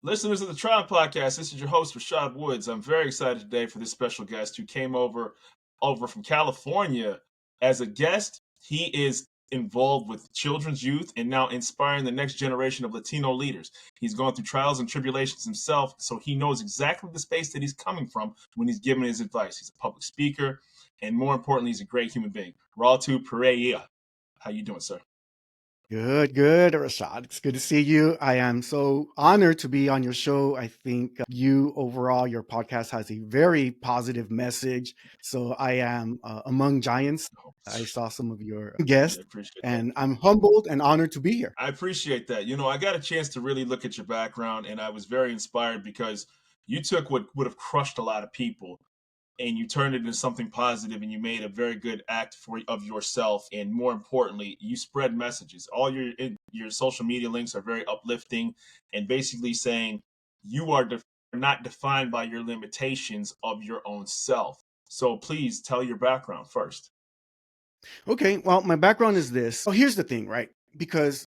Listeners of the Tron podcast, this is your host, Rashad Woods. I'm very excited today for this special guest who came over from California as a guest. He is involved with children's youth and now inspiring the next generation of Latino leaders. He's gone through trials and tribulations himself, so he knows exactly the space that he's coming from when he's giving his advice. He's a public speaker, and more importantly, he's a great human being. Raul T, Pereira. How you doing, sir? Good, Rashad. It's good to see you. I am so honored to be on your show. I think you overall, your podcast has a very positive message. So I am among giants. I saw some of your guests, and I'm humbled and honored to be here. I appreciate that. You know, I got a chance to really look at your background, and I was very inspired because you took what would have crushed a lot of people and you turned it into something positive, and you made a very good act of yourself. And more importantly, you spread messages. All your social media links are very uplifting and basically saying you are not defined by your limitations of your own self. So please tell your background first. Okay, well, my background is this. Oh, here's the thing, right? Because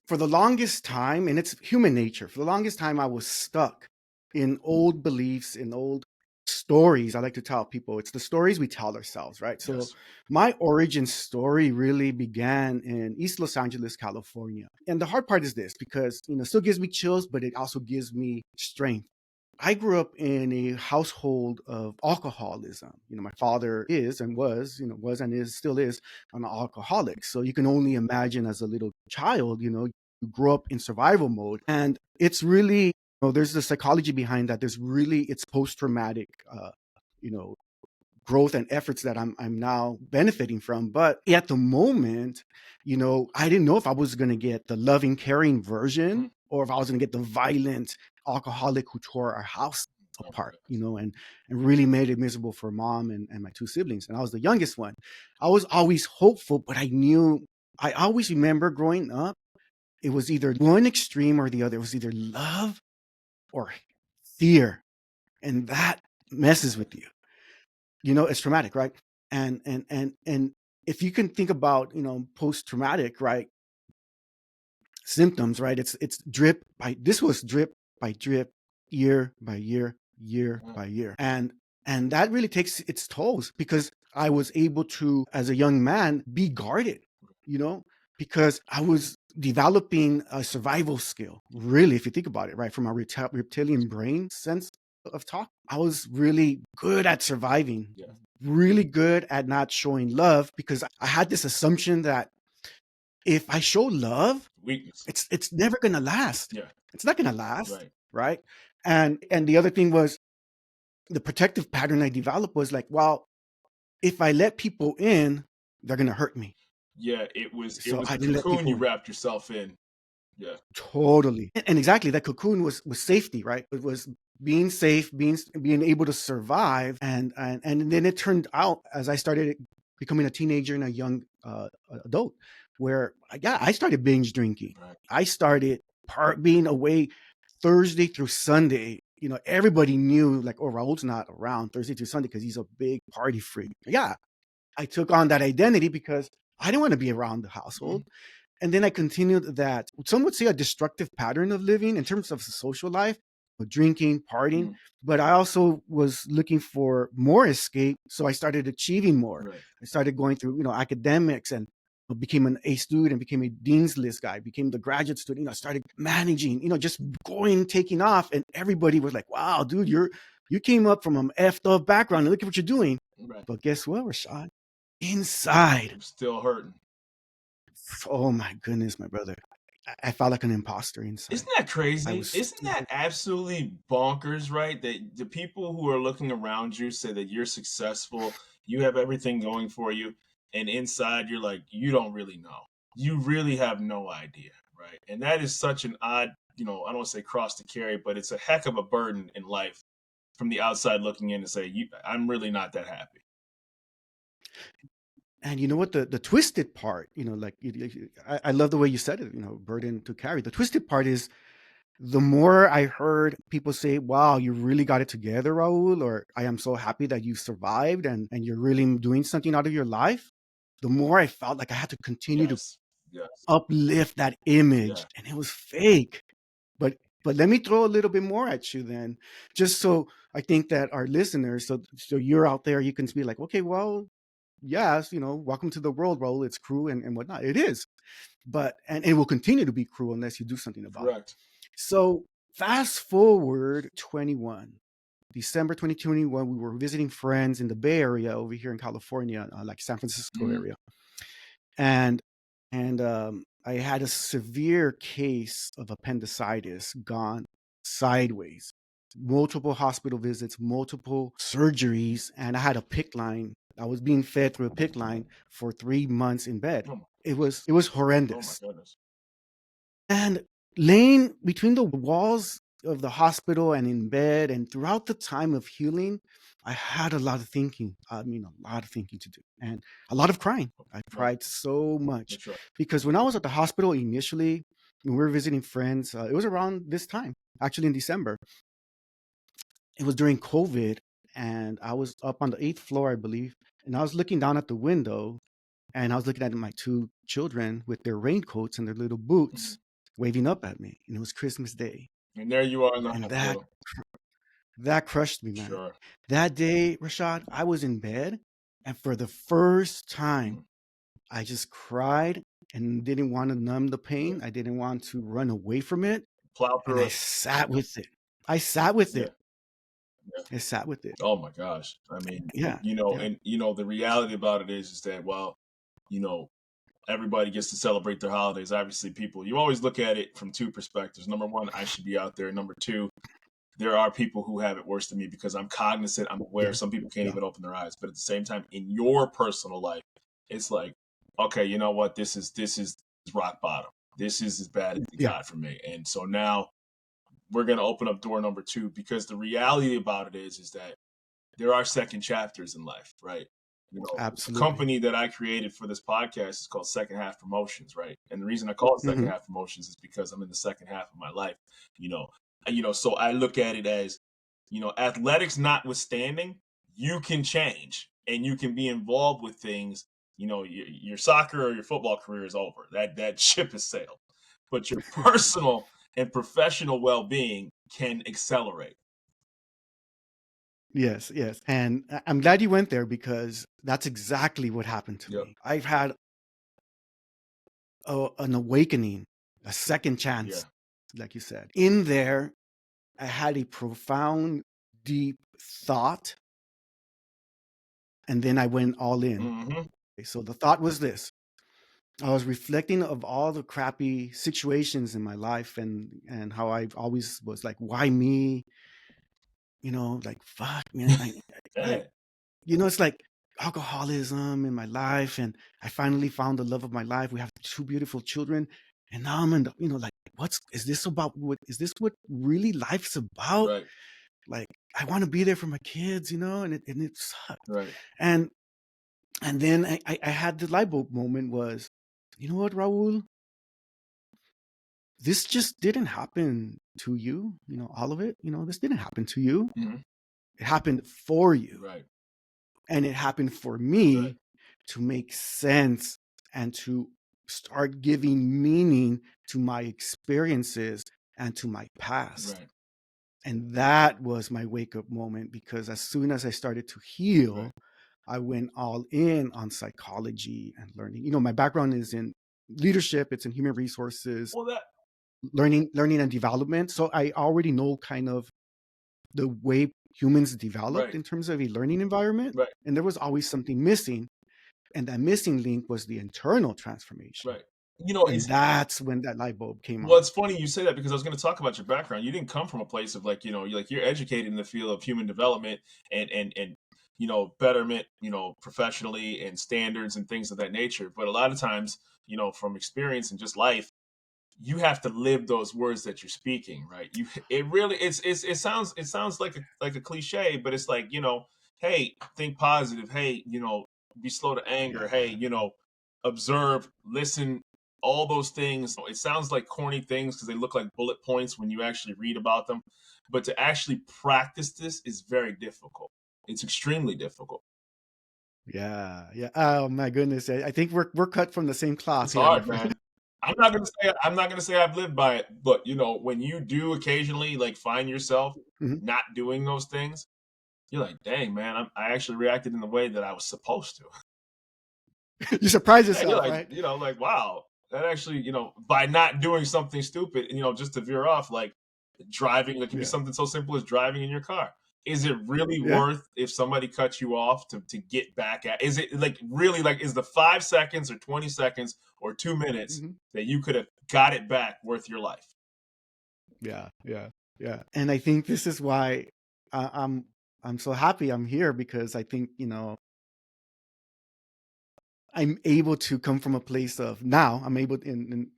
for the longest time, and it's human nature, for the longest time, I was stuck in old beliefs, in old stories. I like to tell people it's the stories we tell ourselves, right? So Yes. my origin story really began in East Los Angeles, California. And the hard part is this, because it still gives me chills, but it also gives me strength. I grew up in a household of alcoholism. My father is and was and is still is an alcoholic. So you can only imagine as a little child, you grow up in survival mode. And it's really, there's the psychology behind that. It's post-traumatic, growth and efforts that I'm now benefiting from. But at the moment, I didn't know if I was going to get the loving, caring version or if I was going to get the violent alcoholic who tore our house apart, and really made it miserable for mom and my two siblings. And I was the youngest one. I was always hopeful, but I always remember growing up, it was either one extreme or the other. It was either love or fear. And that messes with you. It's traumatic, right? And if you can think about, post-traumatic, right, symptoms, right? This was drip by drip, year by year, year by year. And that really takes its tolls, because I was able to, as a young man, be guarded, because I was developing a survival skill, really, if you think about it, right? From our reptilian brain sense of talk, I was really good at surviving, really good at not showing love, because I had this assumption that if I show love, weakness, it's never gonna last. Yeah. It's not gonna last, right? And the other thing was, the protective pattern I developed was like, well, if I let people in, they're gonna hurt me. Yeah, it was I the didn't let cocoon people you in. wrapped yourself in. Yeah. Totally. And exactly, that cocoon was safety, right? It was being safe, being able to survive. And then it turned out, as I started becoming a teenager and a young adult, where I started binge drinking. I started being away Thursday through Sunday. Everybody knew, like, oh, Raul's not around Thursday through Sunday because he's a big party freak. Yeah, I took on that identity because I didn't want to be around the household. And then I continued that, some would say, a destructive pattern of living in terms of the social life, drinking, partying. But I also was looking for more escape. So I started achieving more. I started going through, academics, and became an A student, became a dean's list guy, became the graduate student. I started managing, just taking off. And everybody was like, wow, dude, you came up from an effed up background and look at what you're doing. But guess what, Rashad? Inside, I'm still hurting. Oh my goodness, my brother. I felt like an imposter inside. Isn't that crazy? Isn't that absolutely bonkers, right? That the people who are looking around you say that you're successful, you have everything going for you, and inside you're like, you don't really know. You really have no idea, right? And that is such an odd, I don't want to say cross to carry, but it's a heck of a burden in life from the outside looking in to say, I'm really not that happy. And you know what, the twisted part, I love the way you said it, burden to carry. The twisted part is, the more I heard people say, wow, you really got it together, Raul, or I am so happy that you survived and you're really doing something out of your life, the more I felt like I had to continue to uplift that image. And it was fake. But But let me throw a little bit more at you then, just so I think that our listeners, so you're out there, you can be like, okay, well, yes, welcome to the world, Raul. It's cruel and whatnot. It is, but and it will continue to be cruel unless you do something about it. Correct. So fast forward 21. December 2021, we were visiting friends in the Bay Area over here in California, like San Francisco area, and I had a severe case of appendicitis gone sideways, multiple hospital visits, multiple surgeries, and I had a PICC line. I was being fed through a PICC line for 3 months in bed. It was Oh my horrendous. goodness. And laying between the walls of the hospital and in bed and throughout the time of healing, I had a lot of thinking. I mean, a lot of thinking to do and a lot of crying. I cried so much That's right. because when I was at the hospital initially, when we were visiting friends, it was around this time, actually in December. It was during COVID, and I was up on the 8th floor, I believe, and I was looking down at the window, and I was looking at my 2 children with their raincoats and their little boots waving up at me, and it was Christmas Day. And there you are in the And hospital. that crushed me, man. Sure. That day, Rashad, I was in bed, and for the first time, I just cried and didn't want to numb the pain. I didn't want to run away from it. Plow through And I it. sat with it. I sat with it. Yeah. I sat with it. Oh my gosh. I mean, and the reality about it is that, well, everybody gets to celebrate their holidays. Obviously, you always look at it from 2 perspectives. Number 1, I should be out there. Number 2, there are people who have it worse than me because I'm cognizant. I'm aware. Some people can't even open their eyes. But at the same time, in your personal life, it's like, okay, you know what? This is rock bottom. This is as bad as it got for me. And so now we're going to open up door number 2 because the reality about it is that there are second chapters in life, right? Absolutely. The company that I created for this podcast is called Second Half Promotions, right? And the reason I call it Second Half Promotions is because I'm in the second half of my life, so I look at it as, athletics notwithstanding, you can change and you can be involved with things. Your soccer or your football career is over. That ship has sailed. But your personal and professional well-being can accelerate. Yes. And I'm glad you went there because that's exactly what happened to me. I've had an awakening, a second chance, like you said. In there, I had a profound, deep thought, and then I went all in. So the thought was this. I was reflecting of all the crappy situations in my life and how I always was like, why me? Like, fuck, man. It's like alcoholism in my life, and I finally found the love of my life. We have 2 beautiful children, and now I'm in the, like, is this what really life's about? Right. Like, I want to be there for my kids, and it sucked. Right. And then I had the light bulb moment was, you know what, Raul? This just didn't happen to you, all of it, this didn't happen to you. It happened for you. Right. And it happened for me to make sense and to start giving meaning to my experiences and to my past. Right. And that was my wake-up moment because as soon as I started to heal, I went all in on psychology and learning. My background is in leadership, it's in human resources, learning and development. So I already know kind of the way humans developed in terms of a learning environment. And there was always something missing. And that missing link was the internal transformation. Right. And that's when that light bulb came on. Well, it's funny you say that because I was going to talk about your background. You didn't come from a place of you're educated in the field of human development and betterment, professionally and standards and things of that nature. But a lot of times, from experience and just life, you have to live those words that you're speaking, right? It sounds like a cliche, but it's like, hey, think positive. Hey, be slow to anger. Hey, observe, listen, all those things. It sounds like corny things because they look like bullet points when you actually read about them. But to actually practice this is very difficult. It's extremely difficult. Yeah. Oh my goodness. I think we're cut from the same cloth. It's hard, man. I'm not gonna say I've lived by it, but you know, when you do occasionally like find yourself Mhm. not doing those things, you're like, dang man, I actually reacted in the way that I was supposed to. You surprise Yeah, you're yourself, like, right? you know, like wow, that actually, you know, by not doing something stupid, you know, just to veer off, like driving, it can be Yeah. something so simple as driving in your car. Is it really Yeah. worth if somebody cuts you off to get back at? Is it like really like is the 5 seconds or 20 seconds or 2 minutes Mhm. that you could have got it back worth your life? Yeah. Yeah. Yeah. And I think this is why I, I'm I'm so happy I'm here, because I think, I'm able to come from a place of, now I'm able, in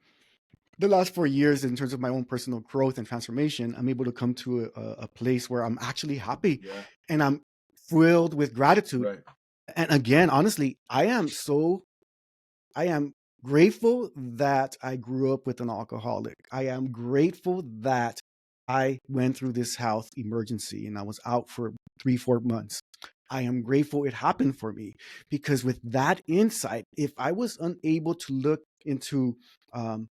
the last 4 years, in terms of my own personal growth and transformation, I'm able to come to a place where I'm actually happy, Yeah, and I'm thrilled with gratitude. right. And again, honestly, I am grateful that I grew up with an alcoholic. I am grateful that I went through this health emergency and I was out for 3, 4 months. I am grateful it happened for me, because with that insight, if I was unable to look into um,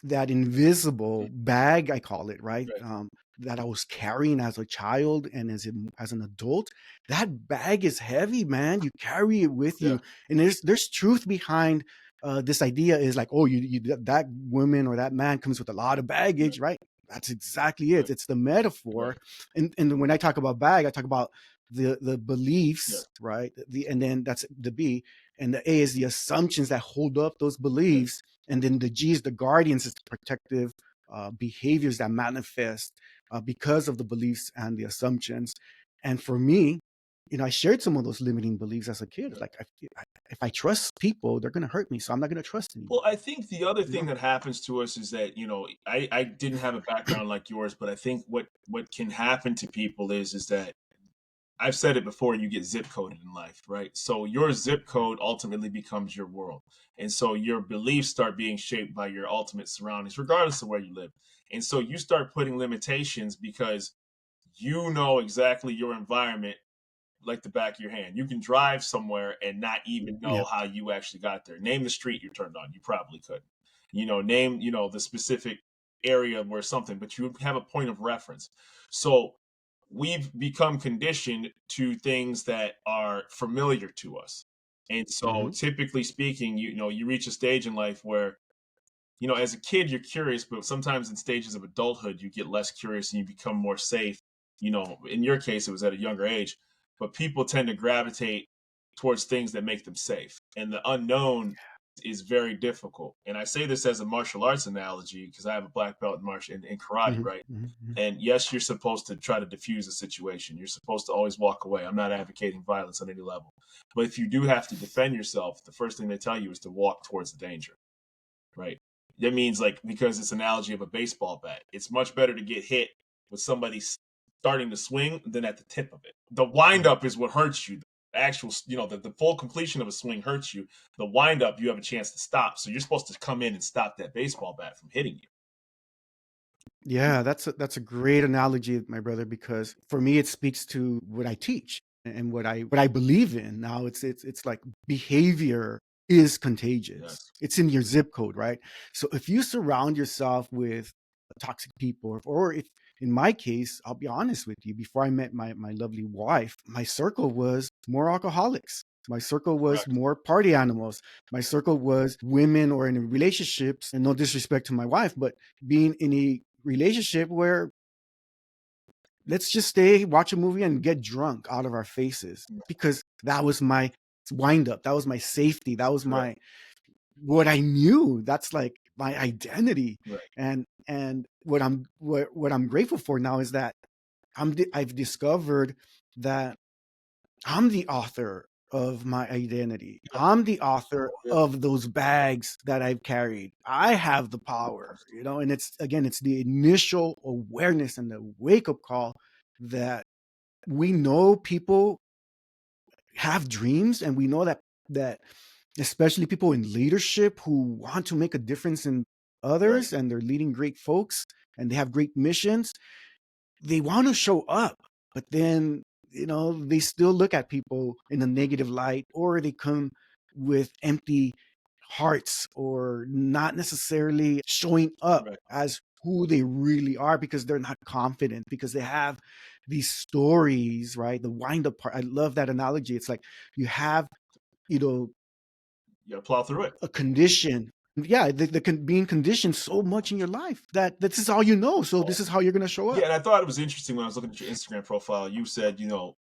that invisible Mhm. bag, I call it, right? Right. That I was carrying as a child and as an adult, that bag is heavy, man. You carry it with Yeah, you, and there's truth behind this idea. Is like, oh, that woman or that man comes with a lot of right, baggage, right? That's exactly it. right, It's the metaphor, right. and when I talk about bag, I talk about the Yes, beliefs, right? And then that's the B, and the A is the assumptions that hold up those yes. beliefs, and then the G is the guardians, is the protective behaviors that manifest because of the beliefs and the assumptions. And for me, I shared some of those limiting beliefs as a kid. Yeah. Like, if I trust people, they're going to hurt me, so I'm not going to trust Well, anybody. I think the other You thing know? that happens to us is that, you know, I didn't have a background like yours, but I think what can happen to people is that I've said it before, you get zip coded in life, right? So your zip code ultimately becomes your world. And so your beliefs start being shaped by your ultimate surroundings, regardless of where you live. And so you start putting limitations because you know exactly your environment like the back of your hand. You can drive somewhere and not even know Yeah. how you actually got there. Name the street you turned on. You probably could. You know, name, you know, the specific area where something, but you have a point of reference. So we've become conditioned to things that are familiar to us. And so Hmm. typically speaking, you know, you reach a stage in life where, you know, as a kid, you're curious, but sometimes in stages of adulthood, you get less curious and you become more safe. You know, in your case, it was at a younger age, but people tend to gravitate towards things that make them safe. And the unknown is very difficult. And I say this as a martial arts analogy because I have a black belt in in karate, Hmm. right? Hmm. And yes, you're supposed to try to diffuse a situation. You're supposed to always walk away. I'm not advocating violence on any level. But if you do have to defend yourself, the first thing they tell you is to walk towards the danger, right? That means like because it's an analogy of a baseball bat. It's much better to get hit with somebody starting to swing than at the tip of it. The windup is what hurts you. The actual, you know, the full completion of a swing hurts you. The windup, you have a chance to stop. So you're supposed to come in and stop that baseball bat from hitting you. Yeah, that's a great analogy, my brother, because for me it speaks to what I teach and what I believe in. Now it's like behavior is contagious. Yes. It's in your zip code, right? So if you surround yourself with toxic people, or if in my case, I'll be honest with you, before I met my lovely wife, my circle was more alcoholics. My circle was Correct. more party animals. My circle was women or in relationships, and no disrespect to my wife, but being in a relationship where let's just stay, watch a movie, and get drunk out of our faces, because that was my wind up. That was my safety. That was Correct. my what I knew. That's like my identity. Right. And what I'm grateful for now is that I've discovered that I'm the author of my identity. Yeah. I'm the author Yeah. of those bags that I've carried. I have the power, and it's the initial awareness and the wake up call that we know people have dreams, and we know that especially people in leadership who want to make a difference in Right. others, and they're leading great folks and they have great missions, they want to show up, but then they still look at people in a negative light, or they come with empty hearts or not necessarily showing up Right. as who they really are because they're not confident, because they have these stories, right? The wind up part. I love that analogy. It's like you have, you know, You got to plow through it. a condition. Yeah, being conditioned so much in your life that this is all you know. So this is how you're going to show Yeah, up. and I thought it was interesting when I was looking at your Instagram profile. You said,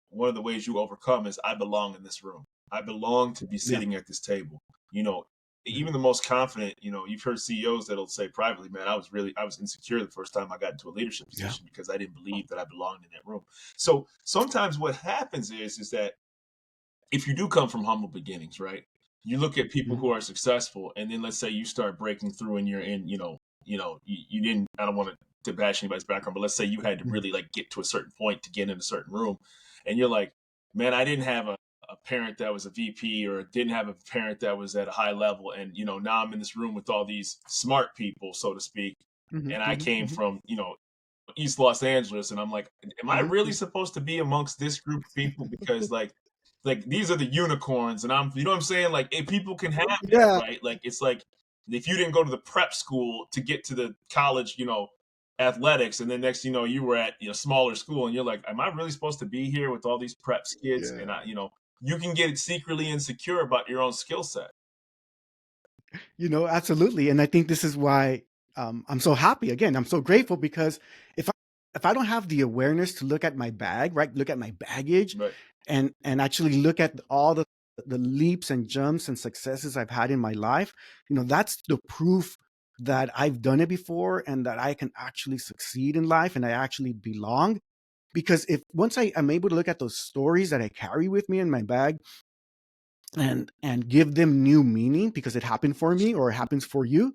one of the ways you overcome is I belong in this room. I belong to be Yeah. sitting at this table. You know, Mhm. even the most confident, you've heard CEOs that'll say privately, man, I was insecure the first time I got into a leadership Yeah. position because I didn't believe that I belonged in that room. So sometimes what happens is that if you do come from humble beginnings, right? You look at people Mhm. who are successful, and then let's say you start breaking through, and you're in, you didn't. I don't want to bash anybody's background, but let's say you had to Mhm. really like get to a certain point to get in a certain room, and you're like, man, I didn't have a parent that was a VP or didn't have a parent that was at a high level, and now I'm in this room with all these smart people, so to speak, Mhm. and I Mhm. came Mhm. from East Los Angeles, and I'm like, am I Mhm. really Mhm. supposed to be amongst this group of people? Because like these are the unicorns, and you know what I'm saying? Like, people can have that, Yeah. right? Like, it's like if you didn't go to the prep school to get to the college, athletics, and then next, you were at smaller school, and you're like, am I really supposed to be here with all these preps kids? And Yeah. you can get secretly insecure about your own skill set. Absolutely. And I think this is why I'm so happy. Again, I'm so grateful because if I, if I don't have the awareness to look at my bag, right, look at my baggage, Right. and actually look at all the leaps and jumps and successes I've had in my life, that's the proof that I've done it before and that I can actually succeed in life and I actually belong. Because if once I am able to look at those stories that I carry with me in my bag and give them new meaning because it happened for me or it happens for you,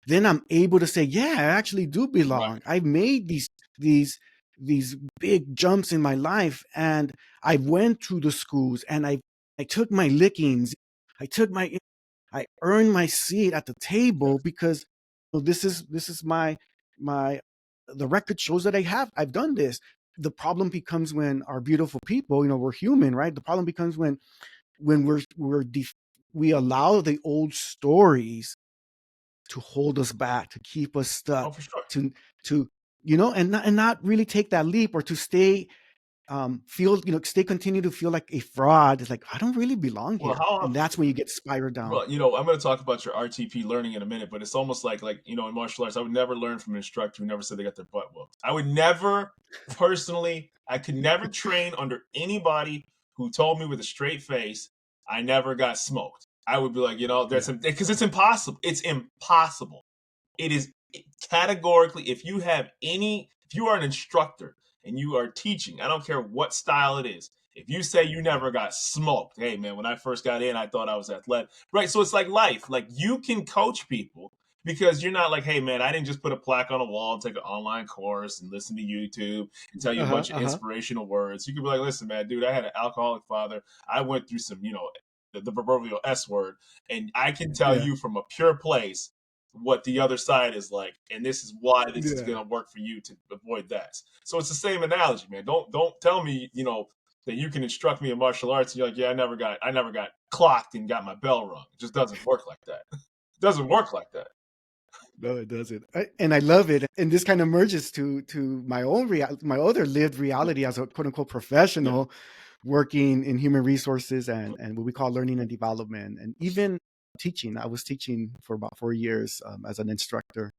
then I'm able to say, yeah, I actually do belong. Right. I've made these these big jumps in my life, and I went to the schools, and I took my lickings, I took my I earned my seat at the table Yes. because this is my the record shows that I've done this. The problem becomes when our beautiful people, we're human, right? The problem becomes when we allow the old stories to hold us back, to keep us Oh, stuck, for sure. to and not really take that leap, or to stay stay continue to feel like a fraud. It's like I don't really belong Well, here, and that's when you get spiraled down. Well, I'm going to talk about your RTP learning in a minute, but it's almost like in martial arts, I would never learn from an instructor who never said they got their butt whooped. I would never personally, I could never train under anybody who told me with a straight face I never got smoked. I would be like, that's Yeah. because it's impossible. It's impossible. It is categorically, if you are an instructor and you are teaching, I don't care what style it is. If you say you Yeah. never got smoked, hey man, when I first got in, I thought I was athletic. Right. So it's like life. Like, you can coach people because you're not like, hey man, I didn't just put a plaque on a wall and take an online course and listen to YouTube and tell you a Uh-huh. bunch of Uh-huh. inspirational words. You could be like, listen, man, dude, I had an alcoholic father. I went through some, the proverbial S word, and I can tell Yeah. you from a pure place what the other side is like, and this is why this is Yeah. going to work for you to avoid that. So it's the same analogy, man. Don't tell me that you can instruct me in martial arts and you're like, yeah, I never got clocked and got my bell rung. It just doesn't work like that. It doesn't work like that. No, it doesn't. And I love it. And this kind of merges to my own my other lived Yeah, reality as a quote unquote yeah, professional working in human resources and what we call learning and development, and even teaching. I was teaching for about 4 years as an instructor,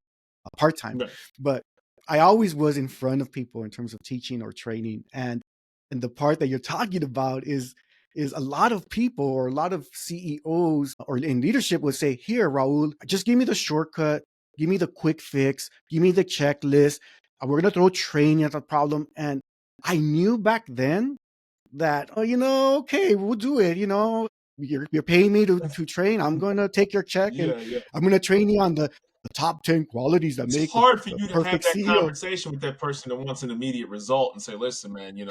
part time, right. but I always was in front of people in terms of teaching or training. And the part that you're talking about is a lot of people or a lot of CEOs or in leadership would say, "Here, Raul, just give me the shortcut, give me the quick fix, give me the checklist. We're gonna throw training at the problem." And I knew back then that, oh, okay, we'll do it. You're paying me to train. I'm going to take your check and Yeah, yeah. I'm going to train you on the top 10 qualities that It's make hard for the you to have perfect that CEO. conversation with that person that wants an immediate result and say, listen, man, it,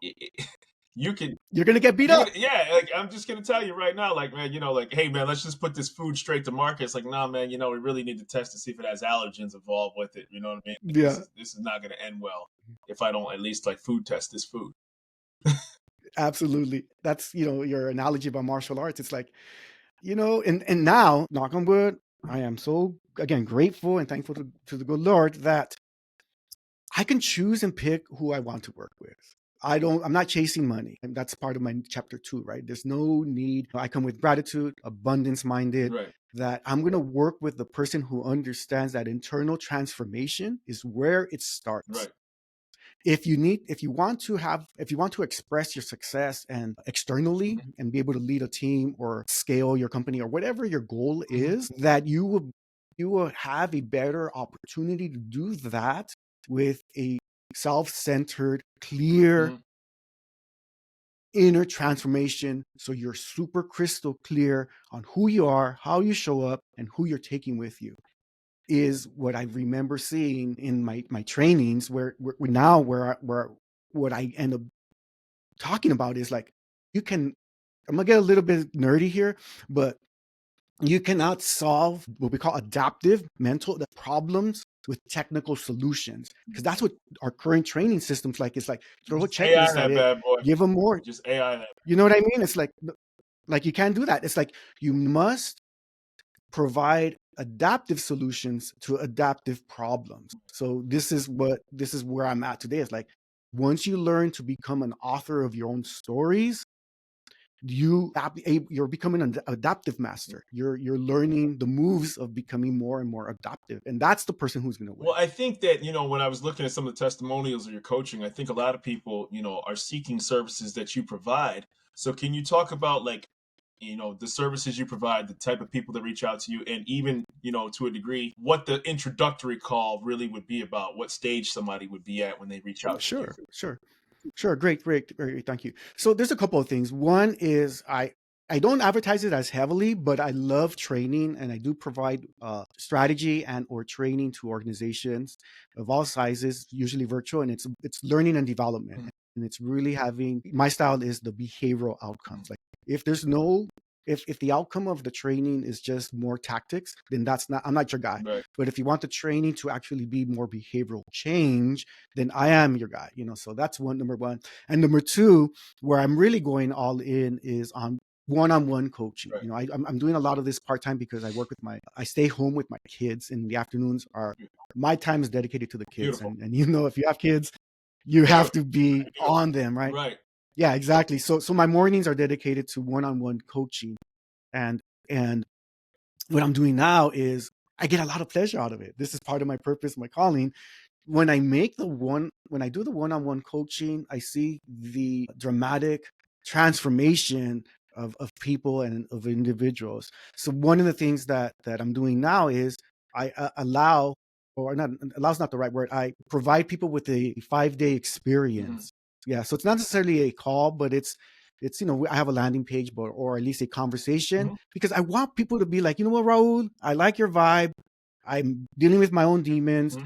it, you can You're going to get beat You're up. gonna, yeah. Like, I'm just gonna tell you right now, like, man, like, hey man, let's just put this food straight to market. It's like, nah, man, we really need to test to see if it has allergens involved with it. You know what I mean? Like, this Yeah, is this is not gonna end well if I don't at least like food test this food. absolutely. That's, your analogy about martial arts. It's like, you know, and now, knock on wood, I am so, again, grateful and thankful to the good Lord that I can choose and pick who I want to work with. I'm not chasing money. And that's part of my chapter 2, right? There's no need. I come with gratitude, abundance minded, Right. that I'm going to work with the person who understands that internal transformation is where it starts. Right. If you want to express your success and externally and be able to lead a team or scale your company or whatever your goal is, that you will have a better opportunity to do that with a self-centered, clear inner transformation. So you're super crystal clear on who you are, how you show up, and who you're taking with you, is what I remember seeing in my trainings, where what I end up talking about is like, I'm gonna get a little bit nerdy here, but you cannot solve what we call adaptive mental problems with technical solutions, because that's what our current training system's like. It's like, throw a checklist at it, bad boy. give them more. Just AI that. You know what I mean? It's like you can't do that. It's like you must provide adaptive solutions to adaptive problems. So this is where I'm at today. It's like, once you learn to become an author of your own stories, you're becoming an adaptive master. You're learning the moves of becoming more and more adaptive, and that's the person who's going to win. Well, I think that, when I was looking at some of the testimonials of your coaching, I think a lot of people, are seeking services that you provide. So can you talk about, like, the services you provide, the type of people that reach out to you, and even, to a degree, what the introductory call really would be about, what stage somebody would be at when they reach out to you? Sure. Great. Thank you. So there's a couple of things. One is I don't advertise it as heavily, but I love training, and I do provide strategy and or training to organizations of all sizes, usually virtual, and it's learning and development. And it's really my style is the behavioral outcomes. Like, if there's no if the outcome of the training is just more tactics, then I'm not your guy. Right. But if you want the training to actually be more behavioral change, then I am your guy. So that's number one. And number two, where I'm really going all in is on one-on-one coaching. Right. I'm doing a lot of this part-time because I stay home with my kids, and the afternoons my time is dedicated to the kids. Beautiful. And if you have kids, you have to be on them, right? Right. Yeah, exactly. So my mornings are dedicated to one-on-one coaching, and what I'm doing now is I get a lot of pleasure out of it. This is part of my purpose, my calling. When I do the one-on-one coaching, I see the dramatic transformation of people and of individuals. So one of the things that I'm doing now is I allow not the right word. I provide people with a 5-day experience. Yeah. So it's not necessarily a call, but it's I have a landing page, or at least a conversation, because I want people to be like, you know what, Raul, I like your vibe. I'm dealing with my own demons.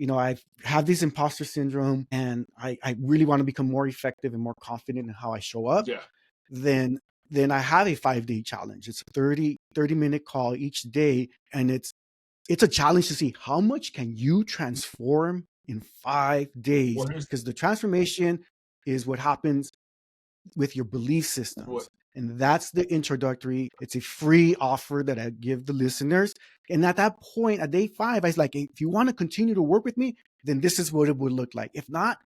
I have this imposter syndrome, and I really want to become more effective and more confident in how I show up. Yeah. Then I have a 5-day challenge. It's a 30-minute call each day, and it's a challenge to see how much can you transform in 5 days, because the transformation is what happens with your belief systems. And that's the introductory. It's a free offer that I give the listeners. And at that point, at day 5, I was like, if you want to continue to work with me, then this is what it would look like. If not,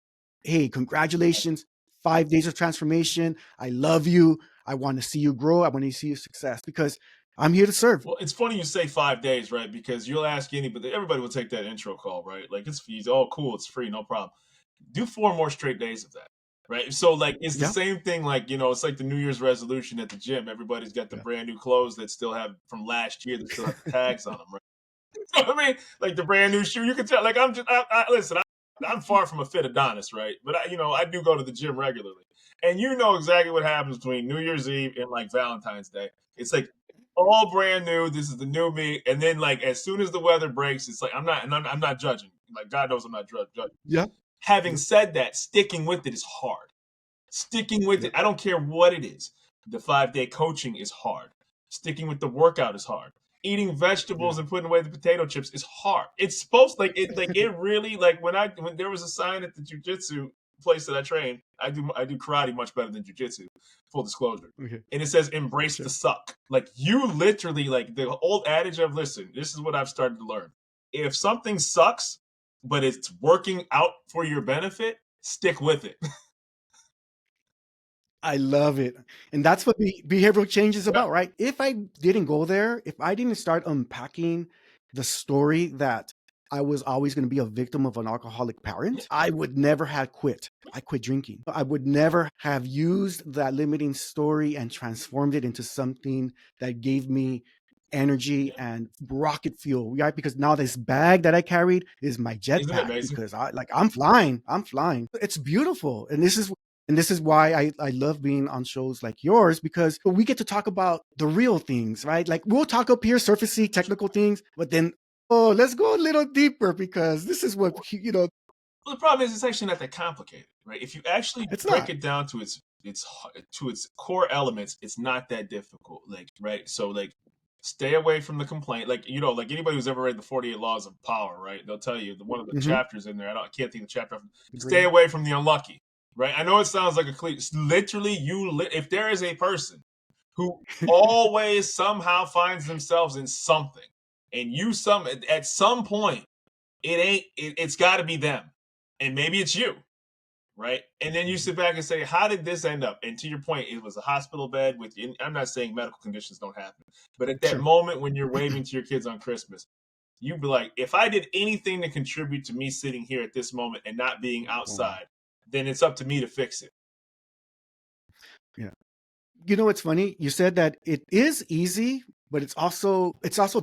hey, congratulations, 5 days of transformation. I love you. I want to see you grow. I want to see your success, because I'm here to serve. Well, it's funny you say 5 days, right? Because you'll ask anybody, everybody will take that intro call, right? Like, it's cool, it's free, no problem. Do 4 more straight days of that. Right. So, like, it's the same thing. Like, it's like the New Year's resolution at the gym. Everybody's got the brand new clothes that still have from last year that still have the tags on them. Right. You know what I mean? Like the brand new shoe. You can tell. Like, listen. I'm far from a fit Adonis, right? But I do go to the gym regularly, and you know exactly what happens between New Year's Eve and like Valentine's Day. It's like all brand new. This is the new me, and then like as soon as the weather breaks, it's like I'm not judging. Like, God knows I'm not judging. Yeah. Having said that, sticking with it is hard. Sticking with it, I don't care what it is. The 5-day coaching is hard. Sticking with the workout is hard. Eating vegetables and putting away the potato chips is hard. It's supposed it really, like when there was a sign at the jiu-jitsu place that I train, I do karate much better than jujitsu. Full disclosure. Okay. And it says embrace the suck. Like you literally, like the old adage of listen, this is what I've started to learn. If something sucks, but it's working out for your benefit, stick with it. I love it. And that's what behavioral change is Yeah. about, right? If I didn't go there, if I didn't start unpacking the story that I was always going to be a victim of an alcoholic parent, I would never have quit. I quit drinking. I would never have used that limiting story and transformed it into something that gave me energy and rocket fuel, right? Because now this bag that I carried is my Isn't it jetpack amazing? because I'm flying. It's beautiful. And this is why I love being on shows like yours, because we get to talk about the real things, right? Like we'll talk up here, surfacey, technical things, but then, oh, let's go a little deeper because this is what, Well, the problem is it's actually not that complicated, right? If you actually it's break not. it down to its core elements, it's not that difficult. Like, right? So like stay away from the complaint. Like, like anybody who's ever read the 48 Laws of Power, right? They'll tell you one of the chapters in there. I can't think of the chapter. Stay away from the unlucky, right? I know it sounds like a cliche. Literally, if there is a person who always somehow finds themselves in something, and at some point, it's got to be them, and maybe it's you, right? And then you sit back and say, how did this end up? And to your point, it was a hospital bed with you. I'm not saying medical conditions don't happen, but at that moment when you're waving to your kids on Christmas, you'd be like, if I did anything to contribute to me sitting here at this moment and not being outside, then it's up to me to fix it. Yeah. You know, it's funny. You said that it is easy, but it's also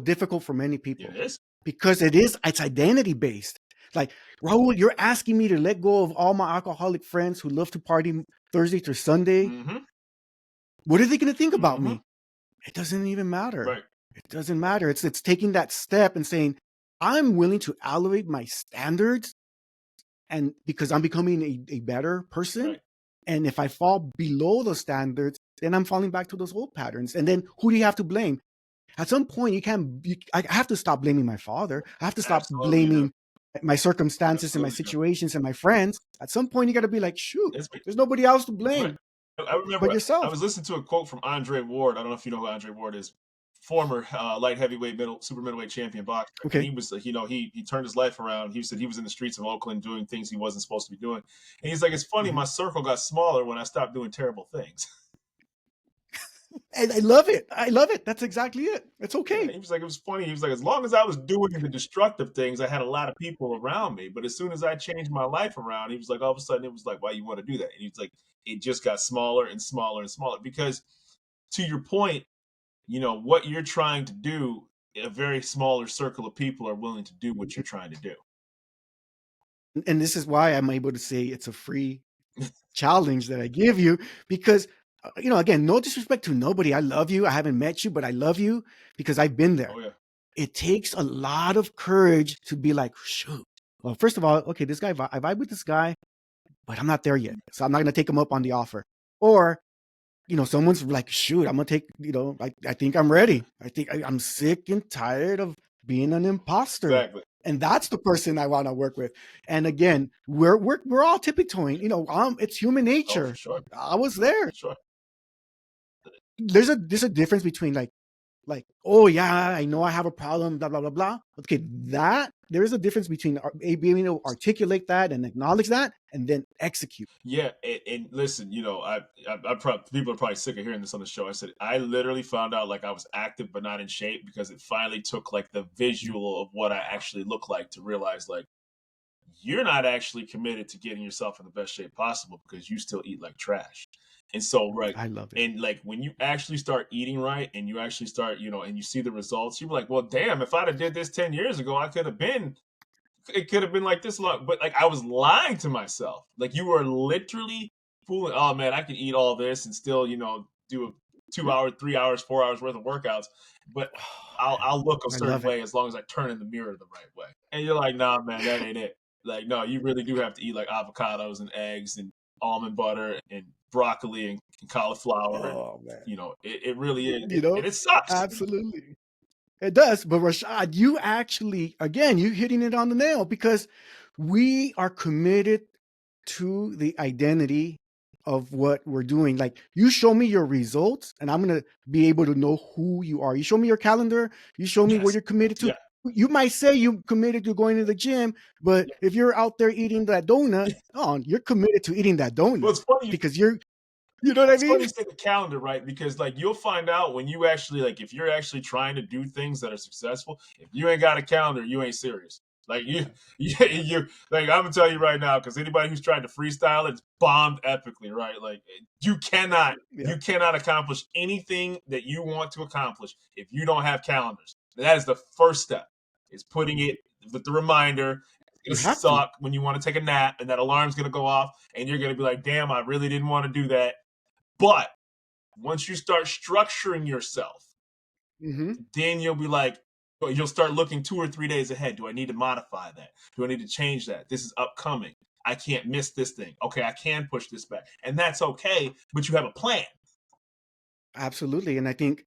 difficult for many people. It is. Because it's identity based. Like, Raul, you're asking me to let go of all my alcoholic friends who love to party Thursday through Sunday. Mm-hmm. What are they going to think about me? It doesn't even matter. Right. It doesn't matter. It's taking that step and saying, I'm willing to elevate my standards, and because I'm becoming a better person. Right. And if I fall below those standards, then I'm falling back to those old patterns. And then who do you have to blame? At some point, I have to stop blaming my father. I have to stop blaming my circumstances and my situations and my friends. At some point, you got to be like, shoot, there's nobody else to blame. Right. I remember but yourself. I was listening to a quote from Andre Ward. I don't know if you know who Andre Ward is. Former light heavyweight, super middleweight champion boxer. Okay. And he was, he turned his life around. He said he was in the streets of Oakland doing things he wasn't supposed to be doing. And he's like, it's funny, my circle got smaller when I stopped doing terrible things. And I love it. That's exactly it. It's okay. Yeah, he was like, it was funny. He was like, as long as I was doing the destructive things, I had a lot of people around me. But as soon as I changed my life around, he was like, all of a sudden, it was like, why you want to do that? And he's like, it just got smaller and smaller and smaller. Because to your point, what you're trying to do, a very smaller circle of people are willing to do what you're trying to do. And this is why I'm able to say it's a free challenge that I give you, because again, no disrespect to nobody. I love you. I haven't met you, but I love you because I've been there. Oh, yeah. It takes a lot of courage to be like, shoot. Well, first of all, okay, this guy, I vibe with this guy, but I'm not there yet. So I'm not going to take him up on the offer. Or, someone's like, shoot, I'm going to take, I think I'm ready. I think I'm sick and tired of being an imposter. Exactly. And that's the person I want to work with. And again, we're all tippy-toeing. It's human nature. Oh, for sure. I was there. For sure. There's a difference between like, oh yeah, I know I have a problem, blah blah blah blah. Okay, there is a difference between being able to articulate that and acknowledge that, and then execute. Yeah, and listen, people are probably sick of hearing this on the show. I said I literally found out like I was active but not in shape because it finally took like the visual of what I actually look like to realize like you're not actually committed to getting yourself in the best shape possible because you still eat like trash. And so, right. I love it. And like when you actually start eating right and you actually start, and you see the results, you're like, well, damn, if I'd have did this 10 years ago, it could have been like this long. But like I was lying to myself. Like you were literally fooling, oh man, I can eat all this and still, do a 2 hours, 3 hours, 4 hours worth of workouts. But I'll look a certain way as long as I turn in the mirror the right way. And you're like, nah, man, that ain't it. Like, no, you really do have to eat like avocados and eggs and almond butter and broccoli and cauliflower. Oh, man. It really is. And it sucks. Absolutely. It does. But Rashad, you actually, again, you hitting it on the nail because we are committed to the identity of what we're doing. Like, you show me your results and I'm going to be able to know who you are. You show me your calendar, you show me what you're committed to. Yeah. You might say you committed to going to the gym, but if you're out there eating that donut, you're committed to eating that donut. Well, it's funny because you know what I it's mean? funny you say the calendar, right? Because like you'll find out when you actually like if you're actually trying to do things that are successful, if you ain't got a calendar, you ain't serious. Like you like I'm gonna tell you right now, because anybody who's tried to freestyle it's bombed epically, right? Like you cannot accomplish anything that you want to accomplish if you don't have calendars. That is the first step. Is putting it with the reminder. You It's gonna have to. suck when you want to take a nap and that alarm's gonna go off and you're gonna be like, damn, I really didn't want to do that. But once you start structuring yourself, then you'll be like, you'll start looking 2 or 3 days ahead. Do I need to modify that? Do I need to change that? This is upcoming. I can't miss this thing. Okay, I can push this back. And that's okay, but you have a plan. Absolutely. And I think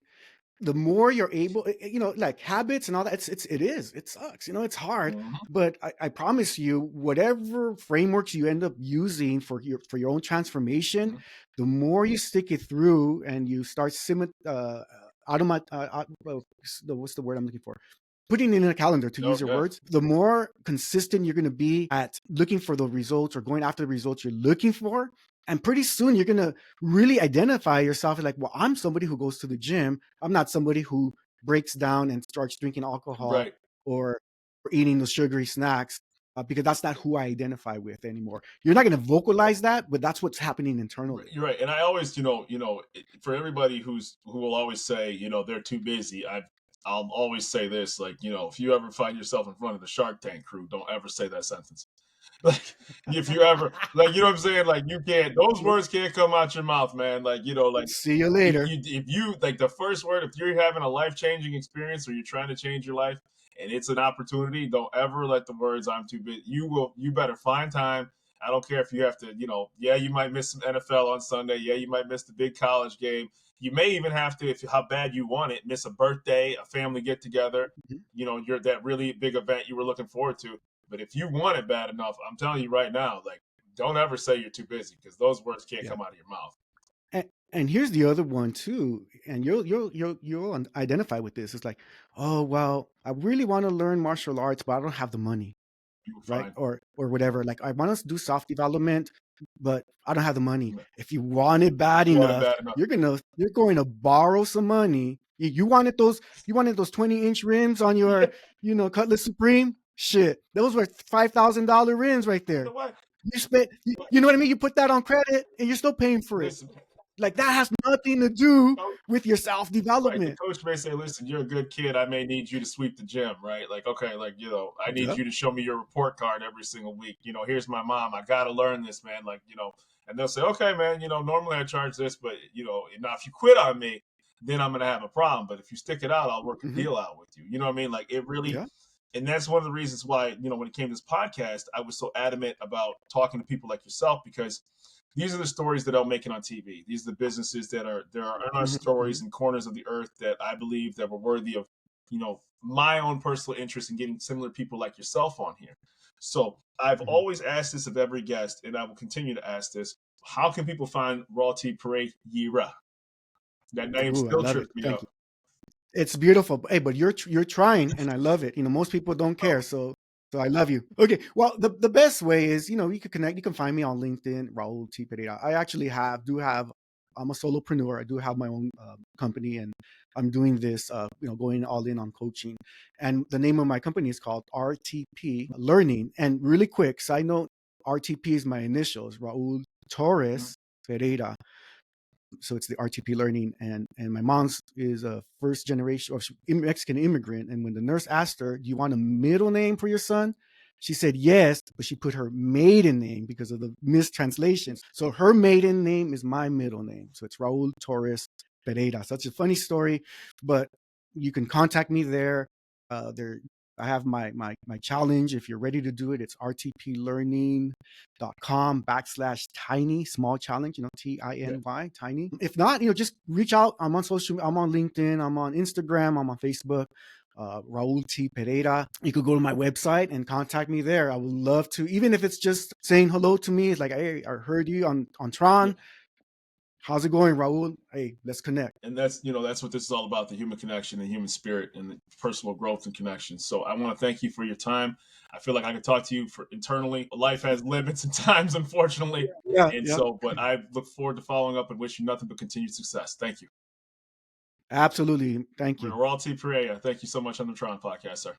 the more you're able, like habits and all that, it sucks. It's hard, but I promise you, whatever frameworks you end up using for your own transformation, the more you stick it through and you start what's the word I'm looking for? Putting it in a calendar, to use your words, the more consistent you're going to be at looking for the results or going after the results you're looking for. And pretty soon you're going to really identify yourself as like, well, I'm somebody who goes to the gym. I'm not somebody who breaks down and starts drinking alcohol or eating those sugary snacks, because that's not who I identify with anymore. You're not going to vocalize that, but that's what's happening internally. You're right. And I always, for everybody who will always say, they're too busy, I'll always say this, like, if you ever find yourself in front of the Shark Tank crew, don't ever say that sentence. Like, if you ever, like, you know what I'm saying? Like, you can't, those words can't come out your mouth, man. Like, like, see you later. If you, like, the first word, if you're having a life-changing experience or you're trying to change your life and it's an opportunity, don't ever let the words "I'm too busy." You better find time. I don't care if you have to, you might miss some NFL on Sunday. Yeah, you might miss the big college game. You may even have to, if how bad you want it, miss a birthday, a family get together. You're that really big event you were looking forward to. But if you want it bad enough, I'm telling you right now, like, don't ever say you're too busy because those words can't come out of your mouth. And here's the other one too, and you'll identify with this. It's like, oh well, I really want to learn martial arts, but I don't have the money, right? Or whatever. Like, I want to do self development, but I don't have the money. If you want it bad enough, you're going to borrow some money. You wanted those 20-inch rims on your Cutlass Supreme. Shit, those were $5,000 rims right there. You spent, you know what I mean? You put that on credit and you're still paying for it. Like, that has nothing to do with your self-development. Right. The coach may say, listen, you're a good kid. I may need you to sweep the gym, right? Like, okay, like, I need you to show me your report card every single week. Here's my mom. I got to learn this, man. Like, and they'll say, okay, man, normally I charge this, but, now if you quit on me, then I'm going to have a problem. But if you stick it out, I'll work a deal out with you. You know what I mean? Like, it really, and that's one of the reasons why, when it came to this podcast, I was so adamant about talking to people like yourself, because these are the stories that don't make it on TV. These are the businesses that are in our stories in corners of the earth that I believe that were worthy of, my own personal interest in getting similar people like yourself on here. So I've always asked this of every guest, and I will continue to ask this: how can people find Raul T. Pereira? That name still trips me up. It's beautiful. Hey, but you're trying, and I love it. Most people don't care, so I love you. Okay, well, the best way is, you can connect. You can find me on LinkedIn, Raul T. Pereira. I actually I'm a solopreneur. I do have my own company, and I'm doing this, going all in on coaching. And the name of my company is called RTP Learning. And really quick side note, RTP is my initials, Raul Torres Pereira. So it's the RTP Learning, and my mom's is a first generation or Mexican immigrant. And when the nurse asked her, "Do you want a middle name for your son?" she said yes, but she put her maiden name because of the mistranslation. So her maiden name is my middle name. So it's Raul Torres Pereira. Such a funny story, but you can contact me there. I have my challenge. If you're ready to do it, it's rtplearning.com/tiny, small challenge, TINY, tiny. If not, just reach out. I'm on social, I'm on LinkedIn, I'm on Instagram, I'm on Facebook. Raul T. Pereira. You could go to my website and contact me there. I would love to, even if it's just saying hello to me. It's like, hey, I heard you on Tron. Yeah. How's it going, Raul? Hey, let's connect. And that's what this is all about, the human connection, the human spirit, and the personal growth and connection. So I want to thank you for your time. I feel like I could talk to you for internally. Life has limits and times, unfortunately. Yeah, And yeah. so, but I look forward to following up and wish you nothing but continued success. Thank you. Absolutely. Thank you. Raul T. Pereira, thank you so much on the Tron podcast, sir.